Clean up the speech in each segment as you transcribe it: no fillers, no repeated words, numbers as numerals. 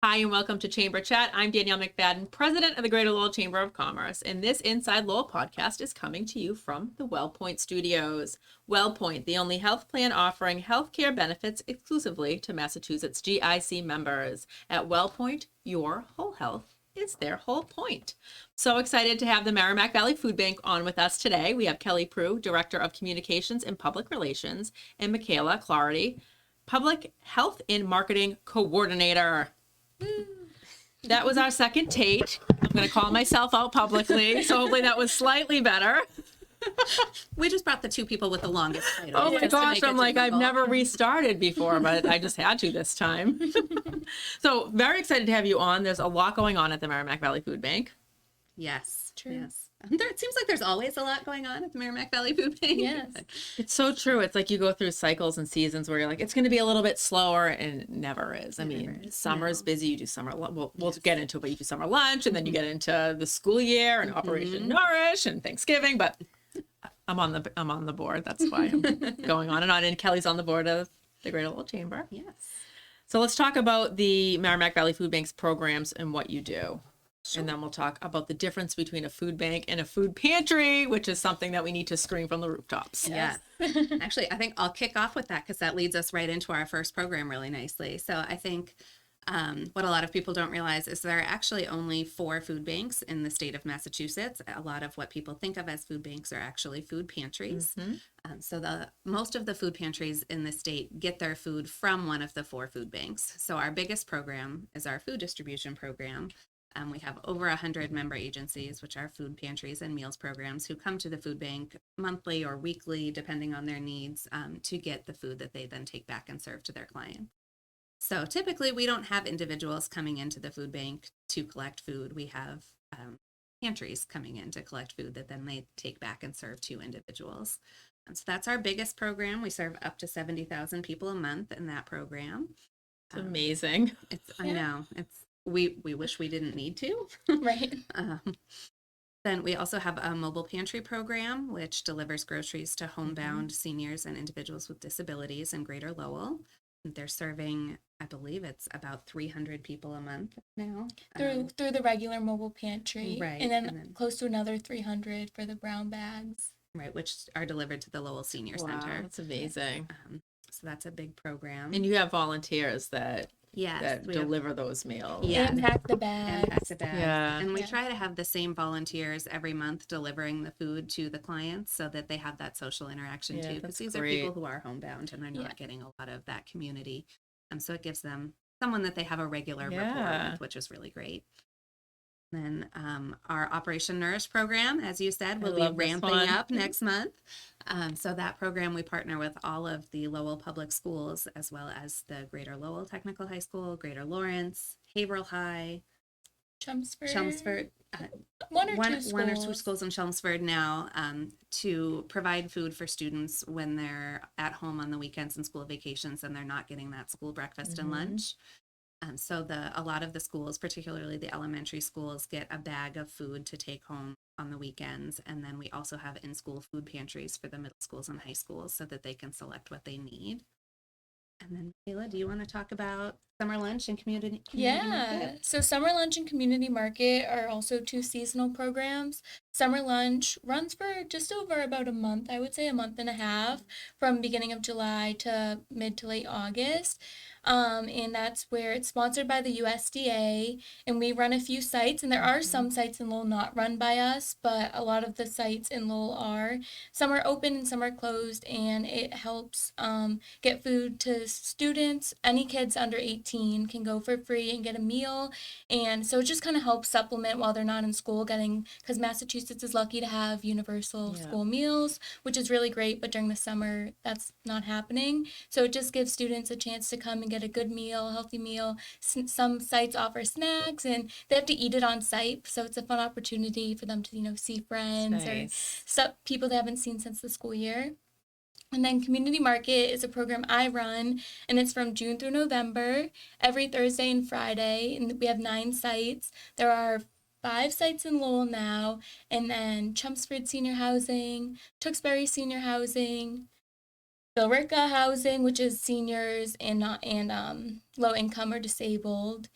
Hi, and welcome to Chamber Chat. I'm Danielle McFadden, president of the Greater Lowell Chamber of Commerce, and this Inside Lowell podcast is coming to you from the Wellpoint studios. Wellpoint, the only health plan offering healthcare benefits exclusively to Massachusetts GIC members. At Wellpoint, your whole health is their whole point. So excited to have the Merrimack Valley Food Bank on with us today. We have Kelly Proulx, Director of Communications and Public Relations, and Makayla Clougherty, Public Health and Marketing Coordinator. That was our second take. I'm going to call myself out publicly, so hopefully that was slightly better. We just brought the two people with the longest title. Oh my gosh, I'm like, I've never restarted before, but I just had to this time. So very excited to have you on. There's a lot going on at the Merrimack Valley Food Bank. Yes, True. yes. It seems like there's always a lot going on at the Merrimack Valley Food Bank. Yes. It's so true. It's like you go through cycles and seasons where you're like, it's going to be a little bit slower, and it never is. I mean, summer's busy. You do summer, we'll get into it, but you do summer lunch, and then you get into the school year and Operation Nourish and Thanksgiving, but I'm on the board. That's why I'm going on. And Kelly's on the board of the Greater Lowell Chamber. Yes. So let's talk about the Merrimack Valley Food Bank's programs and what you do. Sure. And then we'll talk about the difference between a food bank and a food pantry, which is something that we need to scream from the rooftops. Yes. Actually, I think I'll kick off with that because that leads us right into our first program really nicely. So I think what a lot of people don't realize is there are actually only 4 food banks in the state of Massachusetts. A lot of what people think of as food banks are actually food pantries. So most of the food pantries in the state get their food from one of the 4 food banks. So our biggest program is our food distribution program. We have over 100 member agencies, which are food pantries and meals programs, who come to the food bank monthly or weekly, depending on their needs, to get the food that they then take back and serve to their client. So typically, we don't have individuals coming into the food bank to collect food. We have pantries coming in to collect food that then they take back and serve to individuals. So that's our biggest program. We serve up to 70,000 people a month in that program. It's amazing. I know. We wish we didn't need to. Right. Then we also have a mobile pantry program, which delivers groceries to homebound seniors and individuals with disabilities in Greater Lowell. They're serving, I believe it's about 300 people a month now. Through the regular mobile pantry. Right. And then close to another 300 for the brown bags. Right, which are delivered to the Lowell Senior Center. That's amazing. So that's a big program. And you have volunteers that Yes, deliver those meals. Yeah. And pack the bags. Yeah. And we try to have the same volunteers every month delivering the food to the clients so that they have that social interaction too. Because these are people who are homebound and they're not getting a lot of that community. So it gives them someone that they have a regular rapport with, which is really great. Then our Operation Nourish program, as you said, will be ramping up next month. So that program, we partner with all of the Lowell public schools, as well as the Greater Lowell Technical High School, Greater Lawrence, Haverhill High, Chelmsford, one or two schools in Chelmsford now, to provide food for students when they're at home on the weekends and school vacations and they're not getting that school breakfast and lunch. So a lot of the schools, particularly the elementary schools, get a bag of food to take home on the weekends. And then we also have in-school food pantries for the middle schools and high schools so that they can select what they need. And then, Makayla, do you want to talk about summer lunch and community market? So summer lunch and community market are also 2 seasonal programs. Summer lunch runs for just over about a month, I would say a month and a half, from beginning of July to mid to late August. And that's where it's sponsored by the USDA, and we run a few sites, and there are some sites in Lowell not run by us, but a lot of the sites in Lowell are. Some are open and some are closed, and it helps get food to students. Any kids under 18 can go for free and get a meal, and so it just kind of helps supplement while they're not in school, because Massachusetts is lucky to have universal school meals, which is really great, but during the summer that's not happening. So it just gives students a chance to come and get a good meal, healthy meal. Some sites offer snacks and they have to eat it on site, so it's a fun opportunity for them to see friends or people they haven't seen since the school year. And then Community Market is a program I run, and it's from June through November, every Thursday and Friday, and we have 9 sites. There are 5 sites in Lowell now, and then Chelmsford Senior Housing, Tewksbury Senior Housing, Billerica Housing, which is seniors and low income or disabled,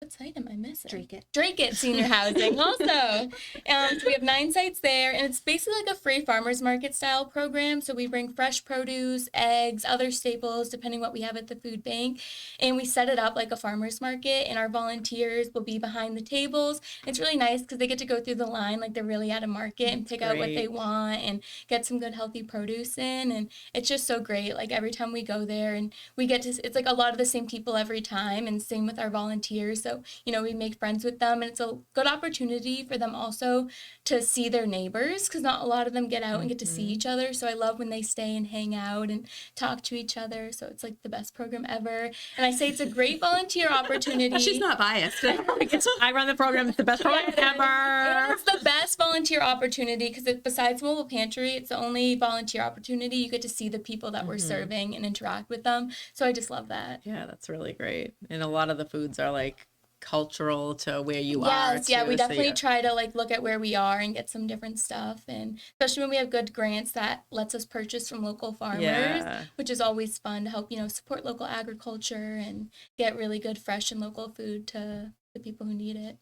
What site am I missing? Drake it. Senior Housing also. So we have 9 sites there, and it's basically like a free farmers market style program. So we bring fresh produce, eggs, other staples, depending what we have at the food bank, and we set it up like a farmers market, and our volunteers will be behind the tables. It's really nice because they get to go through the line like they're really at a market and pick out what they want and get some good healthy produce in, and it's just so great. Like every time we go there, and we get to, it's like a lot of the same people every time, and same with our volunteers. So, we make friends with them, and it's a good opportunity for them also to see their neighbors because not a lot of them get out and get to see each other. So I love when they stay and hang out and talk to each other. So it's like the best program ever. And I say it's a great volunteer opportunity. She's not biased. I run the program. It's the best program ever. It's the best volunteer opportunity because besides mobile pantry, it's the only volunteer opportunity you get to see the people that we're serving and interact with them. So I just love that. Yeah, that's really great. And a lot of the foods are like cultural to where you are. Yes, yeah, too, we so definitely try to like look at where we are and get some different stuff, and especially when we have good grants that lets us purchase from local farmers, which is always fun to help support local agriculture and get really good fresh and local food to the people who need it.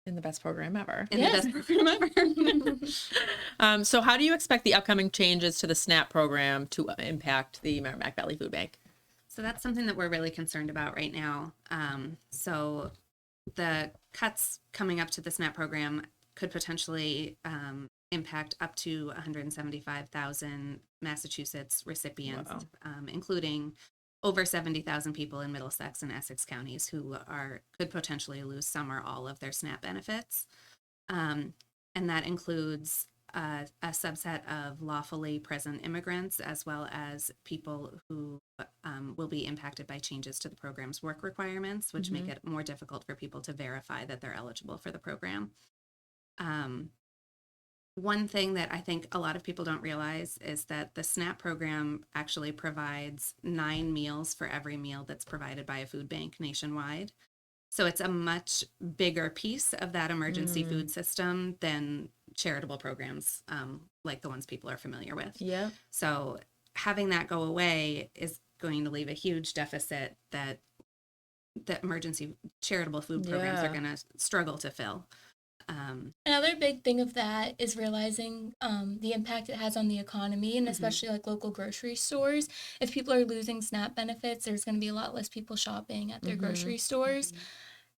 In the best program ever. The best program ever. So how do you expect the upcoming changes to the SNAP program to impact the Merrimack Valley Food Bank? So that's something that we're really concerned about right now. So the cuts coming up to the SNAP program could potentially impact up to 175,000 Massachusetts recipients, including over 70,000 people in Middlesex and Essex counties who could potentially lose some or all of their SNAP benefits. And that includes a subset of lawfully present immigrants, as well as people who will be impacted by changes to the program's work requirements, which make it more difficult for people to verify that they're eligible for the program. One thing that I think a lot of people don't realize is that the SNAP program actually provides 9 meals for every meal that's provided by a food bank nationwide. So it's a much bigger piece of that emergency food system than charitable programs like the ones people are familiar with. Yeah. So having that go away is going to leave a huge deficit that the emergency charitable food programs are going to struggle to fill. Another big thing of that is realizing the impact it has on the economy, and especially like local grocery stores. If people are losing SNAP benefits, there's going to be a lot less people shopping at their grocery stores.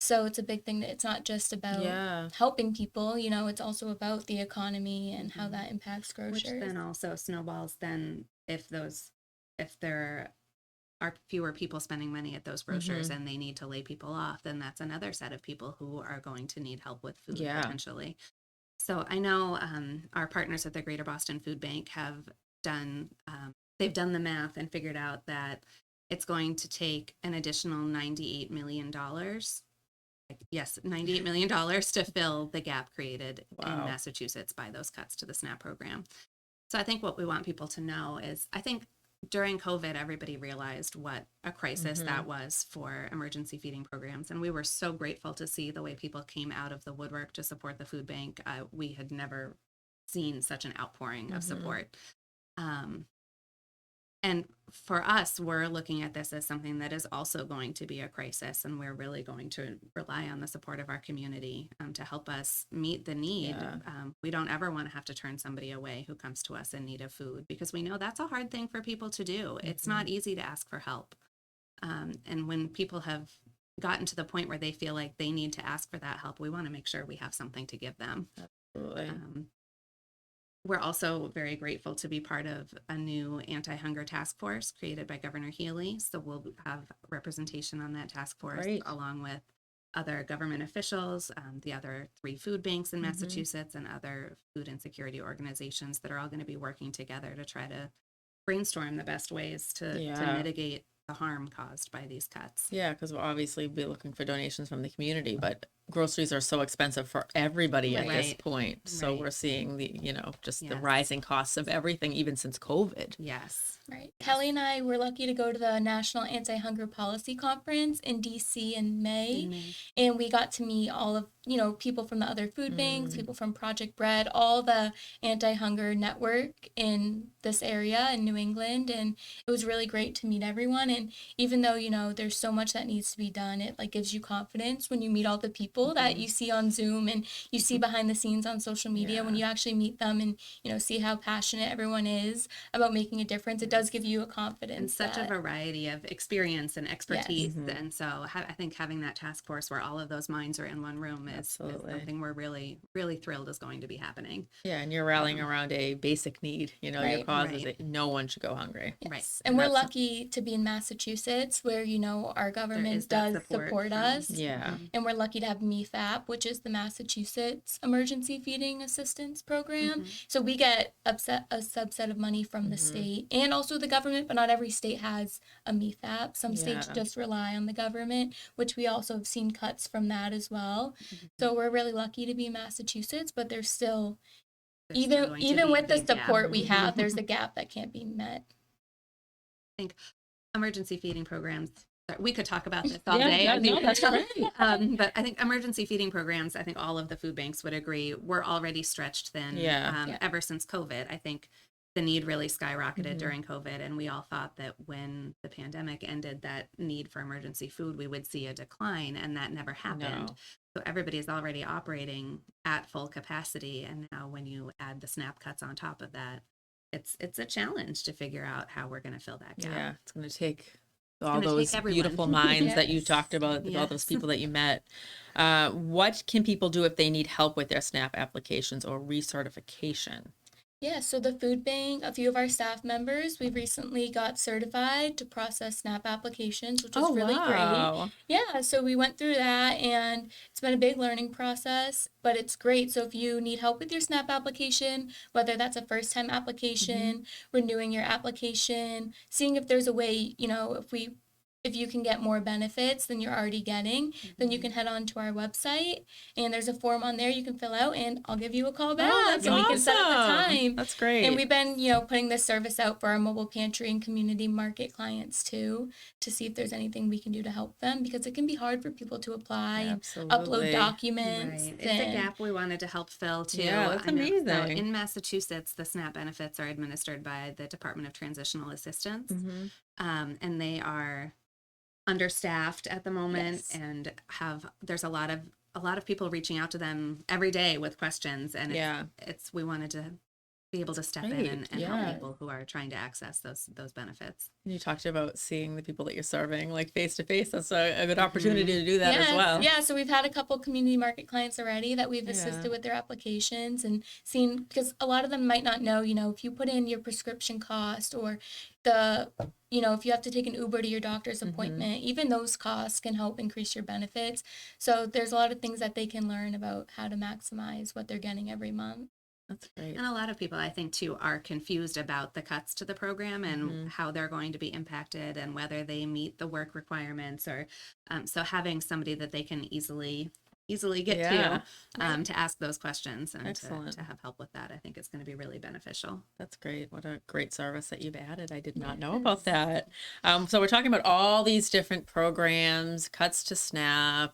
So it's a big thing that it's not just about helping people, it's also about the economy and how that impacts grocers. Which then also snowballs then if there are fewer people spending money at those grocers and they need to lay people off, then that's another set of people who are going to need help with food potentially. So I know our partners at the Greater Boston Food Bank have done, they've done the math and figured out that it's going to take an additional $98 million. Yes, $98 million to fill the gap created in Massachusetts by those cuts to the SNAP program. So I think what we want people to know is, I think during COVID, everybody realized what a crisis that was for emergency feeding programs. And we were so grateful to see the way people came out of the woodwork to support the food bank. We had never seen such an outpouring of support. And for us, we're looking at this as something that is also going to be a crisis, and we're really going to rely on the support of our community to help us meet the need. We don't ever want to have to turn somebody away who comes to us in need of food, because we know that's a hard thing for people to do. It's not easy to ask for help. And when people have gotten to the point where they feel like they need to ask for that help, we want to make sure we have something to give them. Absolutely. We're also very grateful to be part of a new anti-hunger task force created by Governor Healy. So we'll have representation on that task force along with other government officials, the other 3 food banks in Massachusetts, and other food insecurity organizations that are all going to be working together to try to brainstorm the best ways to mitigate the harm caused by these cuts. Yeah, because we'll obviously be looking for donations from the community, but groceries are so expensive for everybody at this Right. point. So Right. we're seeing the, just the Yes. rising costs of everything, even since COVID. Yes. Right. Kelly and I were lucky to go to the National Anti-Hunger Policy Conference in DC in May. In May. And we got to meet all of, people from the other food banks, people from Project Bread, all the anti-hunger network in this area in New England. And it was really great to meet everyone. And even though, there's so much that needs to be done, it like gives you confidence when you meet all the people that you see on Zoom and you see behind the scenes on social media. When you actually meet them and, see how passionate everyone is about making a difference, it does give you a confidence. And such a variety of experience and expertise. Yes. And so I think having that task force where all of those minds are in one room is Absolutely. something we're really, really thrilled is going to be happening. Yeah, and you're rallying around a basic need. Your Right, cause is right. that no one should go hungry. Yes. Right. And we're that's- lucky to be in Massachusetts where, our is government that does support support from- us. Yeah. And we're lucky to have MVFB, which is the Massachusetts Emergency Feeding Assistance Program. So we get a subset of money from the state and also the government, but not every state has a MVFB. Some states Yeah. just rely on the government, which we also have seen cuts from that as well. So we're really lucky to be in Massachusetts, but there's still, There's still going to even be a with the big gap. support we have, there's a gap that can't be met. I think emergency feeding programs, we could talk about this all Yeah, day. yeah, I think- no, that's great. but I think emergency feeding programs, I think all of the food banks would agree, we're already stretched thin. Yeah. Ever since COVID. I think the need really skyrocketed during COVID, and we all thought that when the pandemic ended, that need for emergency food, we would see a decline, and that never happened. No. So everybody is already operating at full capacity, and now when you add the SNAP cuts on top of that, it's a challenge to figure out how we're going to fill that gap. Yeah, it's going to take all gonna take those everyone. beautiful minds that you Yes. talked about, all those Yes. people that you met. What can people do if they need help with their SNAP applications or recertification? Yeah, so the food bank, a few of our staff members, we recently got certified to process SNAP applications, which is really great. Yeah, so we went through that and it's been a big learning process, but it's great. So if you need help with your SNAP application, whether that's a first time application, renewing your application, seeing if there's a way, if you can get more benefits than you're already getting, then you can head on to our website and there's a form on there you can fill out and I'll give you a call back Oh, that's and we can set up a awesome. time. That's great. And we've been, putting this service out for our mobile pantry and community market clients too, to see if there's anything we can do to help them because it can be hard for people to apply and upload Absolutely. documents. Right. It's a gap we wanted to help fill too. Yeah, that's I know. So amazing. in Massachusetts, the SNAP benefits are administered by the Department of Transitional Assistance, and they are understaffed at the moment, Yes. and there's a lot of people reaching out to them every day with questions, and we wanted to be able to step in Great, and yeah. help people who are trying to access those benefits. You talked about seeing the people that you're serving like face to face. That's a good opportunity to do that as well. Yeah, so we've had a couple community market clients already that we've assisted with their applications and seen, because a lot of them might not know, if you put in your prescription cost or if you have to take an Uber to your doctor's appointment, even those costs can help increase your benefits. So there's a lot of things that they can learn about how to maximize what they're getting every month. That's great. And a lot of people, I think, too, are confused about the cuts to the program and how they're going to be impacted and whether they meet the work requirements or so having somebody that they can easily get to ask those questions and to have help with that, I think it's going to be really beneficial. That's great. What a great service that you've added. I did not know about that. So we're talking about all these different programs, cuts to SNAP.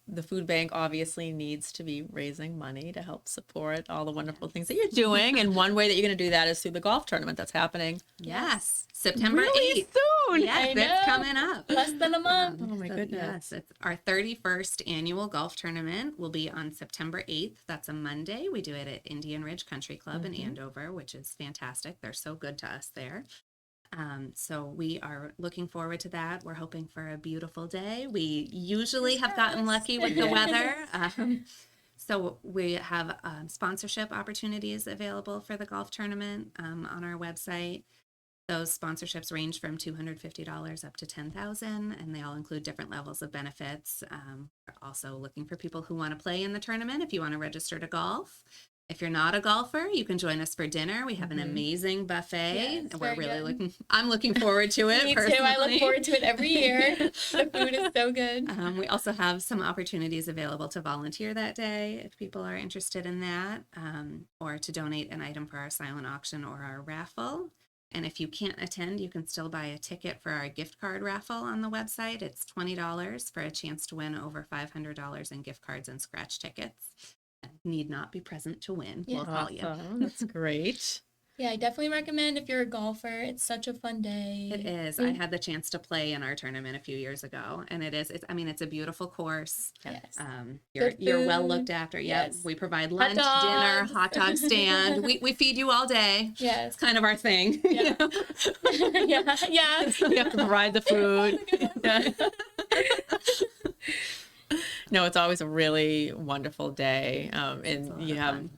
The food bank obviously needs to be raising money to help support all the wonderful things that you're doing. And one way that you're going to do that is through the golf tournament that's happening Yes. September really 8th. soon. Yes, I it's know. coming up. Less than a month. Oh my goodness. Yes, it's our 31st annual golf tournament will be on September 8th. That's a Monday. We do it at Indian Ridge Country Club in Andover, which is fantastic. They're so good to us there. So we are looking forward to that. We're hoping for a beautiful day. We usually have gotten lucky with the weather. So we have sponsorship opportunities available for the golf tournament on our website. Those sponsorships range from $250 up to $10,000, and they all include different levels of benefits. We're also looking for people who want to play in the tournament. If you want to register to golf, If you're not a golfer, you can join us for dinner. We have an amazing buffet. Yes, and we're very really good. I'm looking forward to it. Me personally. too. I look forward to it every year. The food is so good. We also have some opportunities available to volunteer that day if people are interested in that, or to donate an item for our silent auction or our raffle. And if you can't attend, you can still buy a ticket for our gift card raffle on the website. It's $20 for a chance to win over $500 in gift cards and scratch tickets. Need not be present to win. Yeah. We'll call you. Awesome. That's great. Yeah, I definitely recommend if you're a golfer. It's such a fun day. It is. I had the chance to play in our tournament a few years ago, and it's a beautiful course. Yes. You're well food. looked after. Yep. Yes. We provide lunch, dogs. dinner, hot dog stand. we feed you all day. Yes. It's kind of our thing. Yeah. Yeah. Yeah. You have to provide the food. Yeah. No, it's always a really wonderful day. It's a And lot you of have fun.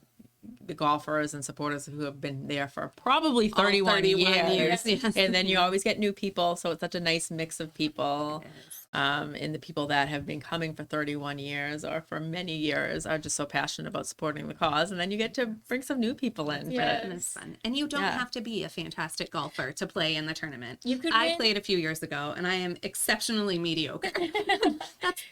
the golfers and supporters who have been there for probably All 31 years. Yes. And then you always get new people. So it's such a nice mix of people. It is. And the people that have been coming for 31 years or for many years are just so passionate about supporting the cause. And then you get to bring some new people in. Yeah. And it's fun. And you don't Yeah. have to be a fantastic golfer to play in the tournament. You could I win. played a few years ago and I am exceptionally mediocre.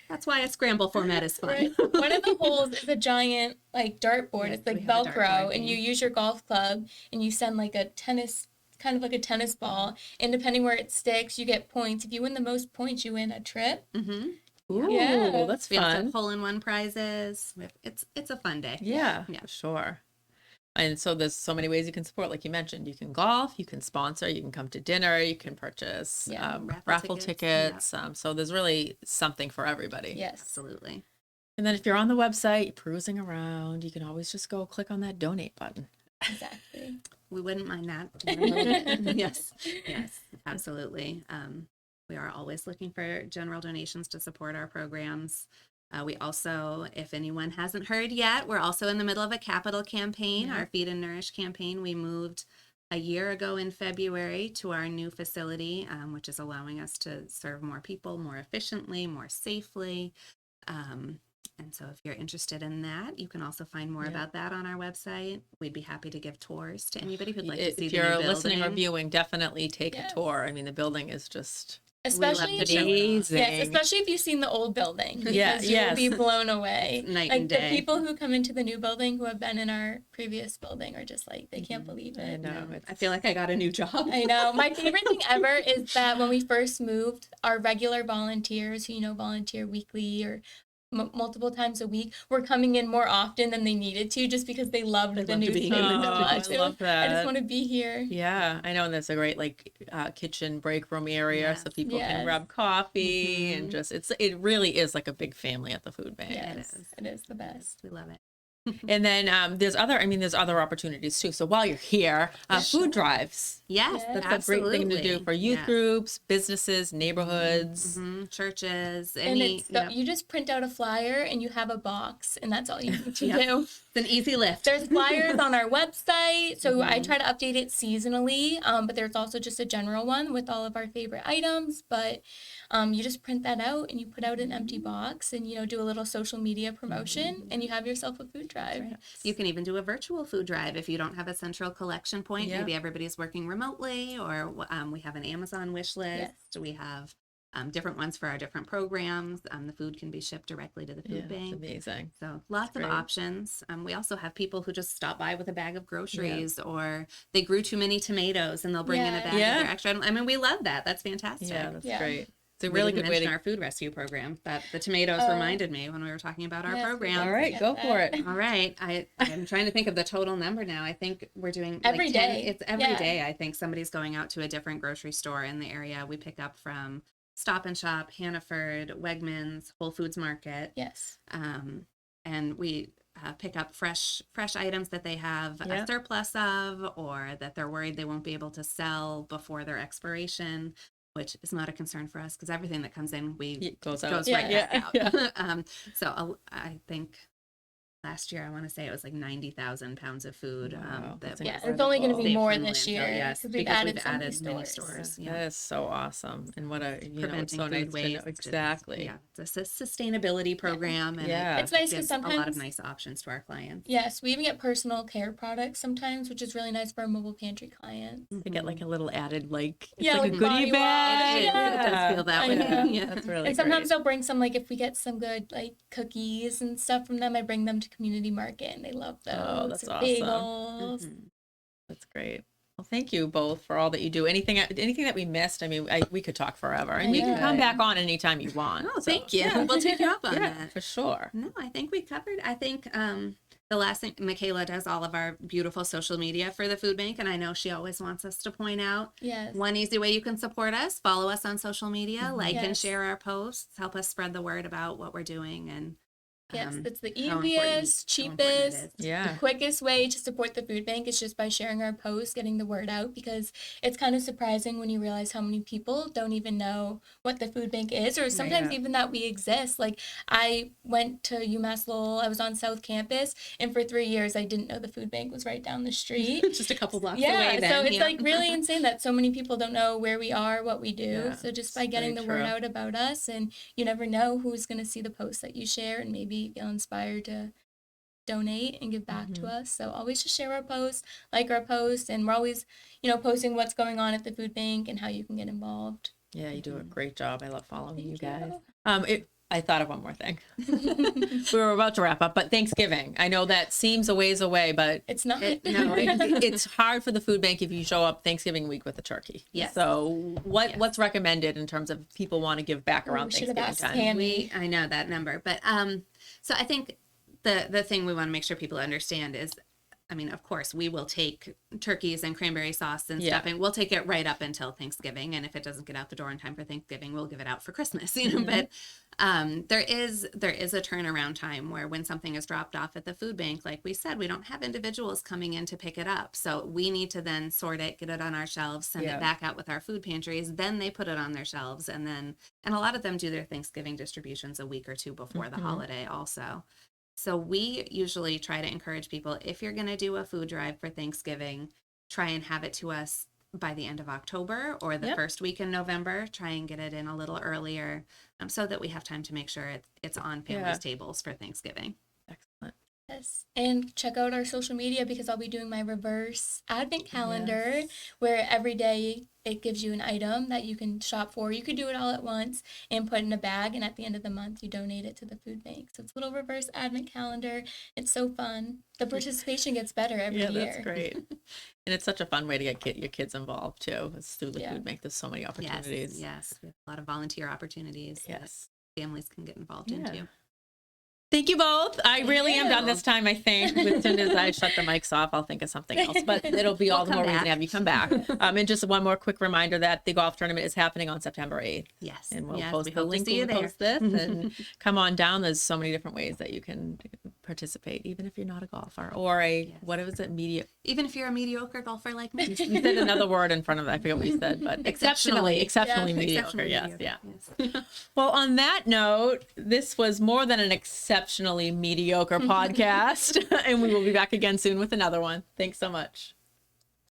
That's why a scramble format is fun. Right. One of the holes is a giant like dartboard. Yes, It's like we have a Velcro, dartboard and you game. use your golf club and you send like a tennis, kind of like a tennis ball. And depending where it sticks, you get points. If you win the most points, you win a trip. Mm-hmm. Ooh, Yeah. that's We also fun. have hole-in-one prizes. It's a fun day. Yeah, Yeah. for sure. And so there's so many ways you can support, like you mentioned. You can golf, you can sponsor, you can come to dinner, you can purchase Yeah, raffle tickets, tickets. So there's really something for everybody. Yes. Absolutely. And then if you're on the website, perusing around, you can always just go click on that donate button. Exactly. We wouldn't mind that. Yes, absolutely. We are always looking for general donations to support our programs. We also, if anyone hasn't heard yet, we're also in the middle of a capital campaign, our Feed and Nourish campaign. We moved a year ago in February to our new facility, which is allowing us to serve more people more efficiently, more safely. And so if you're interested in that, you can also find more about that on our website. We'd be happy to give tours to anybody who'd like to see If the new you're building. listening or viewing, definitely take Yes. a tour. I mean, the building is just Especially love if to you, show it off. amazing. yes, especially if you've seen the old building. Yeah, Because you will be yes. blown away. Night Like and the day. people who come into the new building who have been in our previous building are just like they can't believe I it. know. No, It's, I feel like I got a new job. I know. My favorite thing ever is that when we first moved, our regular volunteers who, volunteer weekly or multiple times a week were coming in more often than they needed to just because they loved the love new to be space in the so building. much. I They love were, I just that. want to be here. Yeah, I know, and there's a great kitchen break room area, so Yes. people can Yes. grab coffee and just it really is like a big family at the food bank. Yes, is. it is the best. We love it. And then there's other opportunities too. So while you're here, food drives. Yes, Yeah. That's a great thing to do absolutely. for youth Yes. groups, businesses, neighborhoods. Mhm. Churches, And any. it's Yep. you just print out a flyer and you have a box and that's all you need to Yep. do. It's an easy lift. There's flyers on our website, so I Mhm. try to update it seasonally. But there's also just a general one with all of our favorite items. But you just print that out and you put out an empty box and do a little social media promotion and you have yourself a food drive. You can even do a virtual food drive if you don't have a central collection point. Yeah. Maybe everybody's working remotely, or we have an Amazon wish list. We have different ones for our different programs. The food can be shipped directly to the Yeah, food it's bank. amazing. So lots of great. options. We also have people who just stop by with a bag of groceries, or they grew too many tomatoes and they'll bring in a Yeah. bag Yeah. of their extra. I mean, we love that. That's fantastic. Yeah, that's Yeah. great. It's a We really didn't good way mention to. our food rescue program. That the tomatoes Oh. reminded me when we were talking about our Yes, we program. All right, Get go that. for it. All right. I'm trying to think of the total number now. I think we're doing Every like 10 day. It's every day. Yeah. I think somebody's going out to a different grocery store in the area. We pick up from Stop and Shop, Hannaford, Wegmans, Whole Foods Market. Yes. And we pick up fresh items that they have Yeah. a surplus of, or that they're worried they won't be able to sell before their expiration, which is not a concern for us because everything that comes in It goes out. goes Yeah. right back Yeah. out. So I think last year, I want to say it was like 90,000 pounds of food. Wow, That that's was Yeah, it's only going to be saved more from the this landfill, year yes, because we've because added we've so many added many stores. stores. That is so awesome. And what a, you know, it's Preventing so nice food to know. waste. Exactly. Yeah, it's a sustainability program, and Yeah. It's nice gives because a lot of sometimes, nice options to our clients. yes, we even get personal care products sometimes, which is really nice for our mobile pantry clients. They get like a little added, like, it's Yeah, like a like goodie body bag. wash. It does feel that I way. know. Yeah. That's really And sometimes great. they'll bring some, like, if we get some good, like, cookies and stuff from them, I bring them to community market and they love those. Oh, that's or awesome. Bagels. Mhm. That's great. Well, thank you both for all that you do. Anything that we missed? I mean, we could talk forever, and I you can come know. back on anytime you want. Oh, So, thank you. Yeah, We'll take you up on yeah, that. for sure. No, I think we covered. I think the last thing, Makayla does all of our beautiful social media for the food bank, and I know she always wants us to point out Yes. one easy way you can support us: follow us on social media, like and Yes. share our posts, help us spread the word about what we're doing, and Yes, it's the how important- easiest, how important it cheapest, is. Yeah. the quickest way to support the food bank is just by sharing our posts, getting the word out, because it's kind of surprising when you realize how many people don't even know what the food bank is, or sometimes Yeah. even that we exist. Like, I went to UMass Lowell, I was on South Campus, and for 3 years I didn't know the food bank was right down the street. Just a couple blocks Yeah, away. Then, so it's yeah. like really insane that so many people don't know where we are, what we do. Yeah, So just it's by getting the very word true. out about us, and you never know who's going to see the posts that you share and maybe feel inspired to donate and give back to us. So always just share our posts, like our posts, and we're always, posting what's going on at the food bank and how you can get involved. Yeah, you do a great job. I love following you Thank guys. I thought of one more thing. We were about to wrap up, but Thanksgiving. I know that seems a ways away, but It's not. it's hard for the food bank if you show up Thanksgiving week with a turkey. Yes. So what's recommended in terms of people want to give back around we should have Thanksgiving asked time? Pam. I know that number, but so I think the thing we want to make sure people understand is, I mean, of course, we will take turkeys and cranberry sauce and Yeah. stuffing. We'll take it right up until Thanksgiving, and if it doesn't get out the door in time for Thanksgiving, we'll give it out for Christmas. You know, but there is a turnaround time where when something is dropped off at the food bank, like we said, we don't have individuals coming in to pick it up, so we need to then sort it, get it on our shelves, send Yeah. it back out with our food pantries. Then they put it on their shelves, and a lot of them do their Thanksgiving distributions a week or two before the holiday, also. So we usually try to encourage people, if you're going to do a food drive for Thanksgiving, try and have it to us by the end of October or the Yep. first week in November. Try and get it in a little earlier, so that we have time to make sure it's on families' Yeah. tables for Thanksgiving. Excellent. Yes. And check out our social media because I'll be doing my reverse advent calendar Yes. where every day it gives you an item that you can shop for. You could do it all at once and put in a bag, and at the end of the month you donate it to the food bank. So it's a little reverse advent calendar. It's so fun. The participation gets better every Yeah, year. that's great. And it's such a fun way to get your kids involved too. It's through the Yeah. food bank. There's so many opportunities. Yes. We have a lot of volunteer opportunities that Yes. families can get involved Yeah. into. Thank you both. I Thank really am done you. this time, I think. As soon as I shut the mics off, I'll think of something else. But it'll be all We'll the come more reason back. to have you come back. And just one more quick reminder that the golf tournament is happening on September 8th. Yes. And we'll yes, post we the hope to link see you when we there. post this. And come on down. There's so many different ways that you can participate, even if you're not a golfer or what was it, Even if you're a mediocre golfer like me. You said another word in front of it. I forget what you said, but exceptionally Yeah. mediocre. Yes, mediocre, yeah. yes. Well, on that note, this was more than an exceptionally mediocre podcast, and we will be back again soon with another one. Thanks so much.